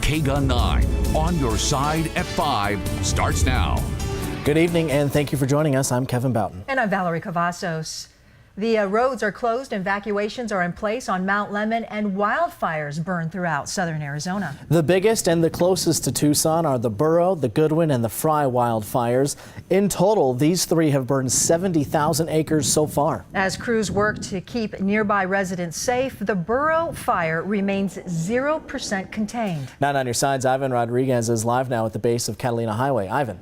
KGUN 9, on your side at 5, starts now. Good evening and thank you for joining us. I'm Kevin Boughton. And I'm Valerie Cavazos. The roads are closed, evacuations are in place on Mount Lemmon, and wildfires burn throughout southern Arizona. The biggest and the closest to Tucson are the Burrow, the Goodwin, and the Fry wildfires. In total, these three have burned 70,000 acres so far. As crews work to keep nearby residents safe, the Burrow fire remains 0% contained. 9 on your sides, Ivan Rodriguez is live now at the base of Catalina Highway. Ivan.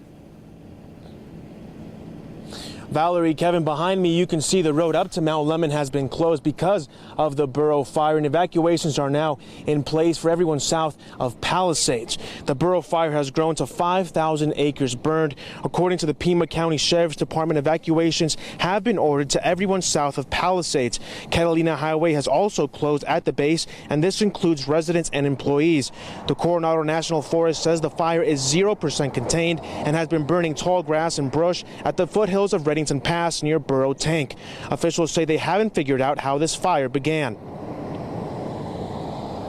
Valerie, Kevin, behind me you can see the road up to Mount Lemmon has been closed because of the Burrow fire, and evacuations are now in place for everyone south of Palisades. The Burrow fire has grown to 5,000 acres burned. According to the Pima County Sheriff's Department, evacuations have been ordered to everyone south of Palisades. Catalina Highway has also closed at the base, and this includes residents and employees. The Coronado National Forest says the fire is 0% contained and has been burning tall grass and brush at the foothills of Reddington Pass near Burrow Tank. Officials say they haven't figured out how this fire began.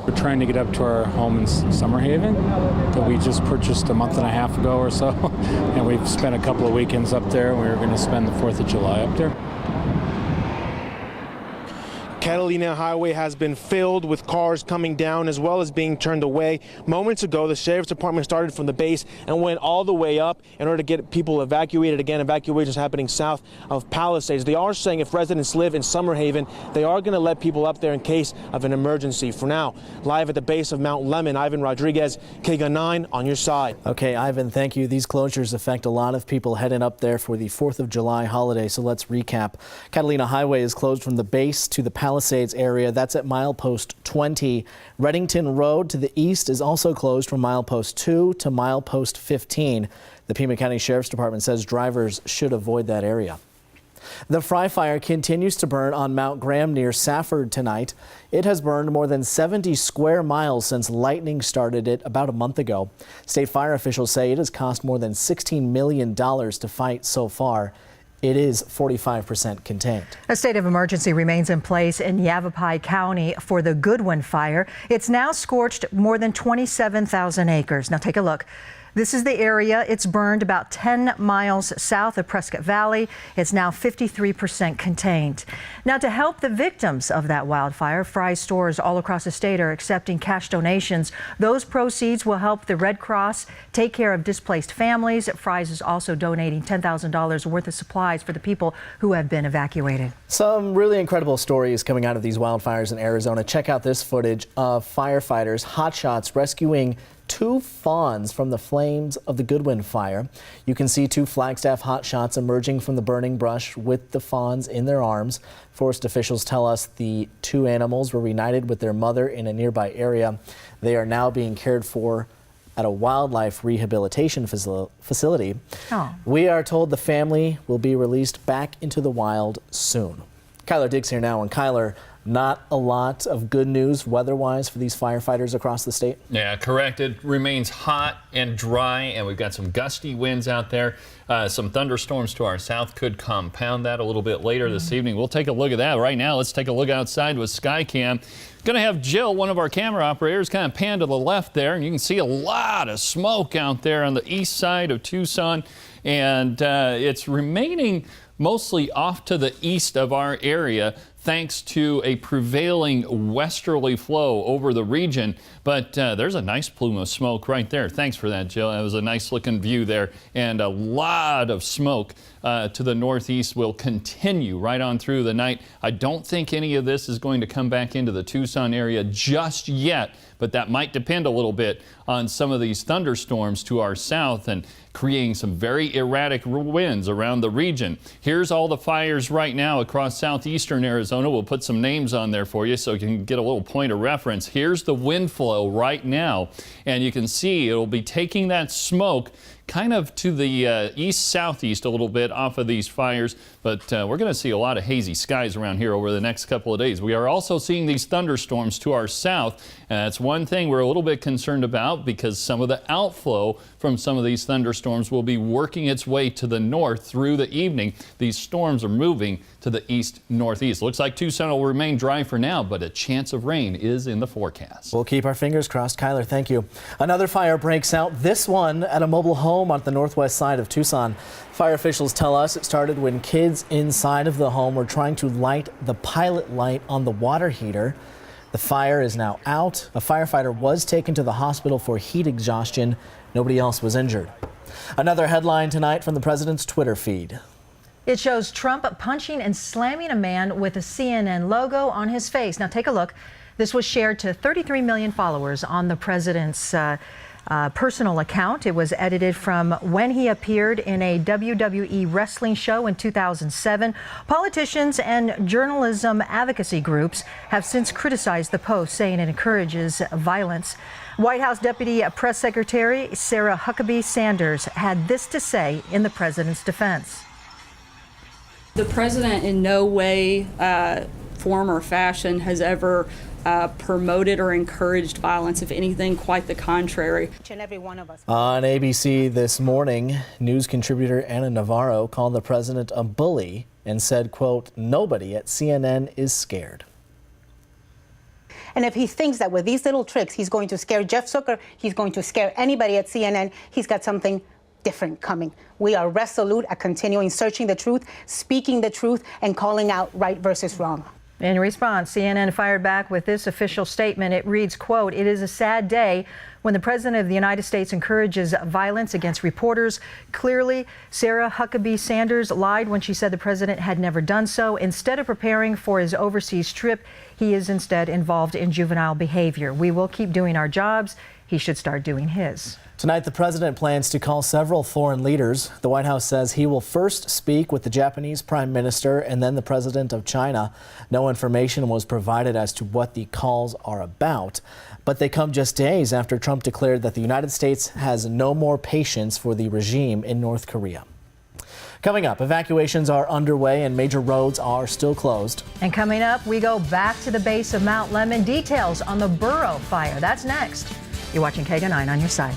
We're trying to get up to our home in Summerhaven that we just purchased a month and a half ago or so, and we've spent a couple of weekends up there. We were going to spend the 4th of July up there. Catalina Highway has been filled with cars coming down as well as being turned away. Moments ago, the Sheriff's Department started from the base and went all the way up in order to get people evacuated. Again, evacuations happening south of Palisades. They are saying if residents live in Summerhaven, they are going to let people up there in case of an emergency. For now, live at the base of Mount Lemmon, Ivan Rodriguez, KGUN 9 on your side. Okay, Ivan, thank you. These closures affect a lot of people heading up there for the 4th of July holiday, so let's recap. Catalina Highway is closed from the base to the Palisades area. That's at milepost 20. Reddington Road to the east is also closed from milepost 2 to milepost 15. The Pima County Sheriff's Department says drivers should avoid that area. The Fry fire continues to burn on Mount Graham near Safford tonight. It has burned more than 70 square miles since lightning started it about a month ago. State fire officials say it has cost more than $16 million to fight so far. It is 45% contained. A state of emergency remains in place in Yavapai County for the Goodwin fire. It's now scorched more than 27,000 acres. Now take a look. This is the area. It's burned about 10 miles south of Prescott Valley. It's now 53% contained. Now, to help the victims of that wildfire, Fry stores all across the state are accepting cash donations. Those proceeds will help the Red Cross take care of displaced families. Fry's is also donating $10,000 worth of supplies for the people who have been evacuated. Some really incredible stories coming out of these wildfires in Arizona. Check out this footage of firefighters, hotshots, rescuing 2 fawns from the flames of the Goodwin fire. You can see 2 Flagstaff hotshots emerging from the burning brush with the fawns in their arms. Forest officials tell us the 2 animals were reunited with their mother in a nearby area. They are now being cared for at a wildlife rehabilitation facility. Oh. We are told the family will be released back into the wild soon. Kyler Diggs here now, and Kyler, not a lot of good news weather-wise for these firefighters across the state. Yeah, correct. It remains hot and dry, and we've got some gusty winds out there. Some thunderstorms to our south could compound that a little bit later this evening. We'll take a look at that. Right now, let's take a look outside with Skycam. Going to have Jill, one of our camera operators, kind of pan to the left there, and you can see a lot of smoke out there on the east side of Tucson, and it's remaining mostly off to the east of our area, thanks to a prevailing westerly flow over the region. But there's a nice plume of smoke right there. Thanks for that, Jill. That was a nice looking view there. And a lot of smoke to the northeast will continue right on through the night. I don't think any of this is going to come back into the Tucson area just yet, but that might depend a little bit on some of these thunderstorms to our south and creating some very erratic winds around the region. Here's all the fires right now across southeastern Arizona. We'll put some names on there for you so you can get a little point of reference. Here's the wind flow right now, and you can see it'll be taking that smoke kind of to the east-southeast a little bit off of these fires, but we're going to see a lot of hazy skies around here over the next couple of days. We are also seeing these thunderstorms to our south, and that's one thing we're a little bit concerned about because some of the outflow from some of these thunderstorms will be working its way to the north through the evening. These storms are moving to the east-northeast. Looks like Tucson will remain dry for now, but a chance of rain is in the forecast. We'll keep our fingers crossed. Kyler, thank you. Another fire breaks out, this one at a mobile home on the northwest side of Tucson. Fire officials tell us it started when kids inside of the home were trying to light the pilot light on the water heater. The fire is now out. A firefighter was taken to the hospital for heat exhaustion. Nobody else was injured. Another headline tonight from the president's Twitter feed. It shows Trump punching and slamming a man with a CNN logo on his face. Now take a look. This was shared to 33 million followers on the president's personal account. It was edited from when he appeared in a WWE wrestling show in 2007. Politicians and journalism advocacy groups have since criticized the post, saying it encourages violence. White House Deputy Press Secretary Sarah Huckabee Sanders had this to say in the president's defense. The president in no way, form or fashion has ever promoted or encouraged violence. If anything, quite the contrary. Each and every one of us. On ABC this morning, news contributor Anna Navarro called the president a bully and said, quote, "Nobody at CNN is scared." And if he thinks that with these little tricks, he's going to scare Jeff Zucker, he's going to scare anybody at CNN, he's got something different coming. We are resolute at continuing searching the truth, speaking the truth, and calling out right versus wrong. In response, CNN fired back with this official statement. It reads, quote, "It is a sad day when the president of the United States encourages violence against reporters. Clearly, Sarah Huckabee Sanders lied when she said the president had never done so. Instead of preparing for his overseas trip, he is instead involved in juvenile behavior. We will keep doing our jobs. He should start doing his." Tonight, the president plans to call several foreign leaders. The White House says he will first speak with the Japanese prime minister and then the president of China. No information was provided as to what the calls are about, but they come just days after Trump declared that the United States has no more patience for the regime in North Korea. Coming up, evacuations are underway and major roads are still closed. And coming up, we go back to the base of Mount Lemmon. Details on the Burrow fire. That's next. You're watching KGUN 9 on your side.